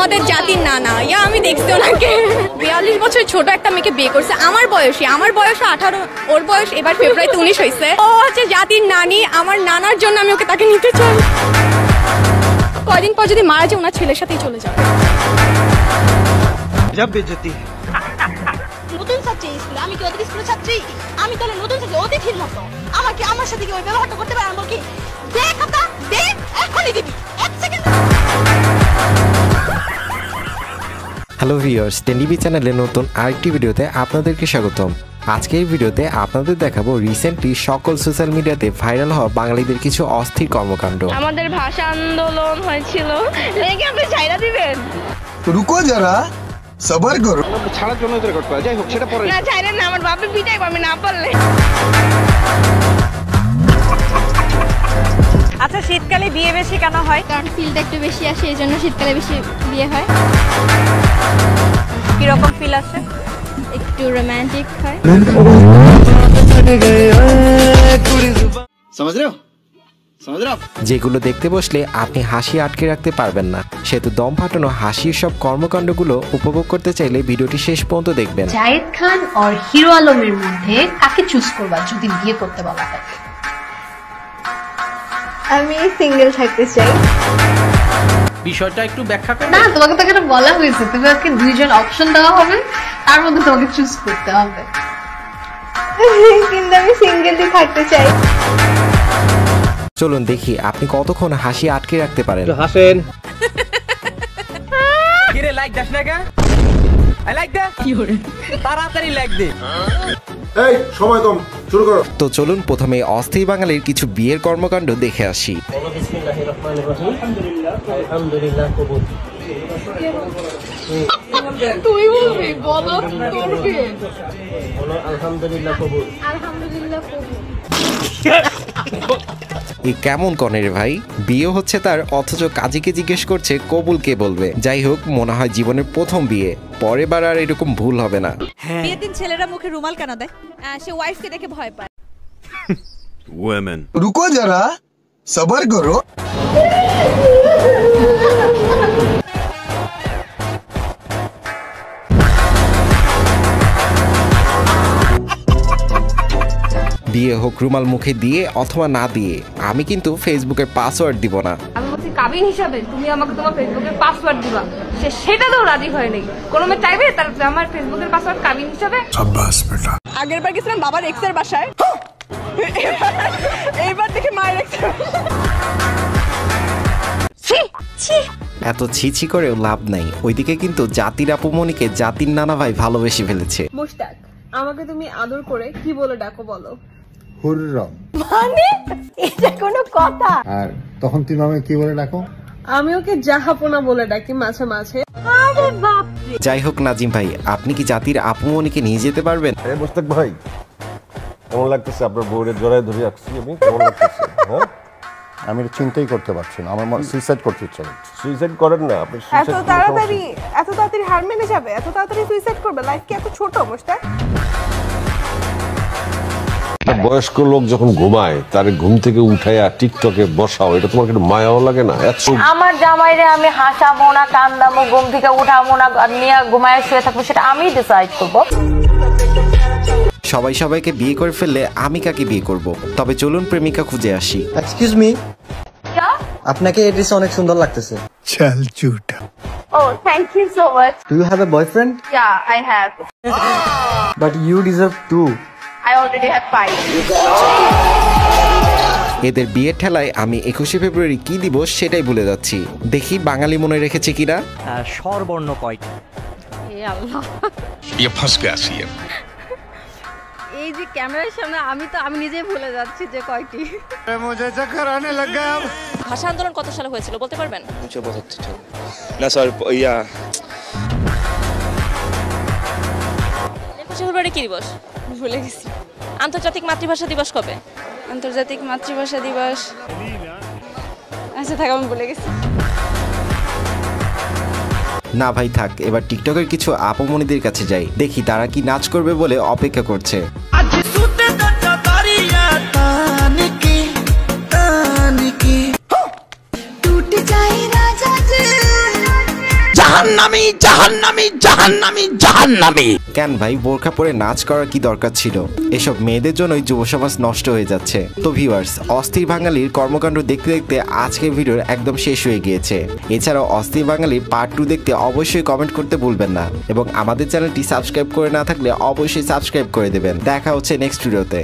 আমাদের জাতির নানা, আমি দেখছি ওনাকে 42 বছর ছোট একটা মেয়েকে বিয়ে করছে আমার বয়সে। আমার বয়স 18, ওর বয়স এবার ফেব্রুয়ারিতে 19 হয়েছে। ও হচ্ছে জাতির নানি, আমার নানার জন্য আমি ওকে তাকে নিতে চাই। কয়দিন পর যদি মারা যায় ওনার ছেলের সাথেই চলে যাবে। নতুন ছাত্রী স্কুলে, আমি কি ওদের স্কুলের ছাত্রী? আমি তাহলে নতুন ছাত্রী, অতিথির মতো। আমাকে আমার সাথে কি ওই ব্যবহারটা করতে পারে? আমি কি দে কথা দে, এখনই দিবি, 1 সেকেন্ড। হ্যালো ভিউয়ার্স, টেনটিভি চ্যানেলে নতুন আরেকটি ভিডিওতে আপনাদেরকে স্বাগতম। আজকের ভিডিওতে আপনাদের দেখাবো রিসেন্টলি সকল সোশ্যাল মিডিয়াতে ভাইরাল হওয়া বাঙালিদের কিছু অস্থির কর্মকাণ্ড। আমাদের ভাষা আন্দোলন হয়েছিল, নাকি আপনি ছাইরা দিবেন? রুকো যারা, সবার করো। ছাড়ার জন্য তো রেকর্ড করা, যাই হোক সেটা পরে। না ছাইরেন না, আমার বাপের পিটাই আমি না পারলে। আচ্ছা, শীতকালে বিয়ে বেশি কেন হয়? কারণ ফিলটা একটু বেশি আসে, এই জন্য শীতকালে বেশি বিয়ে হয়। কিরকম ফিল আসে? একটু রোমান্টিক হয়। যেগুলো দেখতে বসলে আপনি হাসি আটকে রাখতে পারবেন না, সেহেতু দম ফাটানো হাসির সব কর্মকাণ্ডগুলো উপভোগ করতে চাইলে ভিডিওটি শেষ পর্যন্ত দেখবেন। জায়েদ খান আর হিরো আলমের মধ্যে কাকে চুজ করবা যদি বিয়ে করতে বলা হয়? আমি সিঙ্গেল থাকতে চাই। বিষয়টা একটু ব্যাখ্যা করো। না, তোমাকে তো এটা বলা হয়েছে, তোমাকে দুইজন অপশন দেওয়া হবে, তার মধ্যে তোমাকে চুজ করতে হবে। কিন্তু আমি সিঙ্গেলই থাকতে চাই। চলুন দেখি আপনি কতক্ষণ হাসি আটকে রাখতে পারেন। হাসেন। কিরে লাইক দাস না কা? I like that. কি হরে? তাড়াতাড়ি লাইক দে। এই সময় কম, শুরু করো। তো চলুন প্রথমে অস্থির বাঙালির কিছু বিয়ের কর্মকাণ্ড দেখে আসি। তুই বলবি, বলো তোর বিয়ে। আলহামদুলিল্লাহ কবুল। এই কেমন কনের ভাই, বিয়ে হচ্ছে তার, অথচ কাজীকে জিজ্ঞেস করছে কবুল কে বলবে। যাই হোক, মনে হয় জীবনের প্রথম বিয়ে, পরের বার আর এরকম ভুল হবে না। বিয়ের দিন ছেলেরা মুখে রুমাল কেন দেয়? সে ওয়াইফকে দেখে ভয় পায়। রুকো যারা, সবার করো। বিয়ে হোক রুমাল মুখে দিয়ে অথবা না দিয়ে, আমি কিন্তু ফেসবুকের পাসওয়ার্ড দিব না। আমি বলছি কাবিন হিসাবে তুমি আমাকে তোমার ফেসবুকের পাসওয়ার্ড দিবা, সেটা তো রাজি হয় নাই। কোনো মেয়ে চাইবে তার আমার ফেসবুকের পাসওয়ার্ড কাবিন হিসাবে? শাবাশ বেটা। আগের বার গেছিলাম বাবার এক্সের বাসায়, এইবার দেখি মায়ের এক্সের। এত ছিছি করেও লাভ নাই, ওইদিকে কিন্তু জাতির আপুমনিকে জাতির নানা ভাই ভালোবেসে ফেলেছে। মুশতাক, আমাকে তুমি আদর করে কি বলে ডাকো বলো? হুররম। মানে এটা কোনো কথা? আর তখন তুমি আমাকে কি বলে ডাকো? আমি ওকে জাহাপনা বলে ডাকি মাঝে মাঝে। আরে বাপ রে। যাই হোক নাজিম ভাই, আপনি কি জাতির আপুমনিকে নিয়ে যেতে পারবেন? মুস্তাক ভাই, কেমন লাগতেছে আপনার বউরের জড়ায় ধরে রাখছি আমি? কেমন লাগতেছে? হ্যাঁ, আমি এটা চিন্তাই করতে পারছি না, আমার সুইসাইড করতে ইচ্ছা করছে। সুইসাইড করেন না আপনি। এত তাড়াতাড়ি হার মেনে যাবে? এত তাড়াতাড়ি সুইসাইড করবে? লাইফ কি এত ছোট মুস্তাক? বয়স্ক লোক যখন ঘুমায় তার ঘুম থেকে উঠাইয়া টিকটকে বসাও, এটা তোমার একটু মায়াও লাগে না? আমার জামাইরে আমি হাসাবো না, কান্দাবো, ঘুম থেকে উঠাবো না, নিয়ে ঘুমায় শুয়ে থাকবো, সেটা আমি ডিসাইড করবো। সবাই সবাইকে বিয়ে করে ফেললে আমি কাকে বিয়ে করব? তবে চলুন প্রেমিকা খুঁজে আসি। এক্সকিউজ মি, আপনাকে এই ড্রেসে অনেক সুন্দর লাগতেছে। চল ঝুটা। Oh, thank you so much. Do you have a boyfriend? Yeah, I have. But you deserve to. I already have 5. এদের বিয়ের ঠেলায় আমি 21শে ফেব্রুয়ারি কি দিব সেটাই ভুলে যাচ্ছি। দেখি বাঙালি মনে রেখেছে কিনা। স্বরবর্ণ কয়টি? হে আল্লাহ, এই যে ক্যামেরার সামনে আমি নিজেই ভুলে যাচ্ছি যে কয়টি। ভাষা আন্দোলন কত সালে হয়েছিল বলতে পারবেন? 1975 না স্যার, 21শে ফেব্রুয়ারি কি দিবস? ভুলে গেছি। আন্তর্জাতিক মাতৃভাষা দিবস কবে? আন্তর্জাতিক মাতৃভাষা দিবস, আচ্ছা থাক, আমি ভুলে গেছি। না ভাই থাক, এবার টিকটকের কিছু আপুমনিদের কাছে যাই, দেখি তারা কি নাচ করবে বলে অপেক্ষা করছে। জাহান্নামী জাহান্নামী জাহান্নামী জাহান্নামী। কেন ভাই, বোরখা পরে নাচ করার কি দরকার ছিল? এসব মেয়েদের জন্যই যুব সমাজ নষ্ট হয়ে যাচ্ছে। তো ভিউয়ার্স, অস্থির বাঙালির কর্মকাণ্ড দেখতে দেখতে আজকের ভিডিও একদম শেষ হয়ে গিয়েছে। এছাড়াও অস্থির বাঙালির পার্ট 2 দেখতে অবশ্যই কমেন্ট করতে ভুলবেন না এবং আমাদের চ্যানেলটি সাবস্ক্রাইব করে না থাকলে অবশ্যই সাবস্ক্রাইব করে দেবেন। দেখা হচ্ছে নেক্সট ভিডিওতে।